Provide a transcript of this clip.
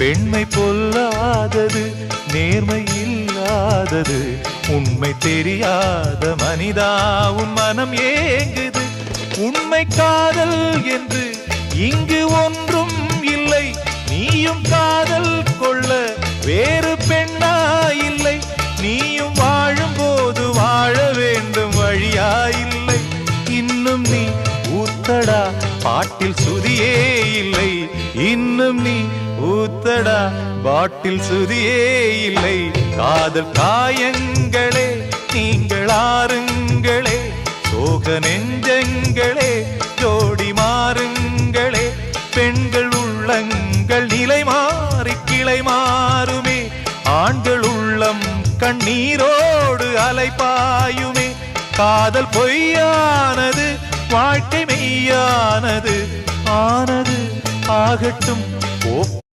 பெண்மை பொல்லாதது, நேர்மை இல்லாதது, உண்மை தெரியாத மனிதா உன் மனம் ஏங்குது. உண்மை காதல் என்று இங்கு ஒன்றும் இல்லை, நீயும் காதல் கொள்ள வேறு பெண்ணா இல்லை. நீயும் வாழும் போது வாழ வேண்டும் வழியா இல்லை. இன்னும் நீ ஊத்தடா பாட்டில் சுதியே இல்லை, இன்னும் நீ ஊத்தடா பாட்டில் சுதியே இல்லை. காதல் காயங்களே நீங்கள் ஆறுங்களே, சோக நெஞ்சங்களே ஜோடி மாறுங்களே. பெண்கள் உள்ளங்கள் நிலை மாறி கிளை மாறுமே, ஆண்கள் உள்ளம் கண்ணீரோடு அலைபாயுமே. காதல் பொய்யானது, வாழ்க்கை மெய்யானது, ஆனது ஆகட்டும்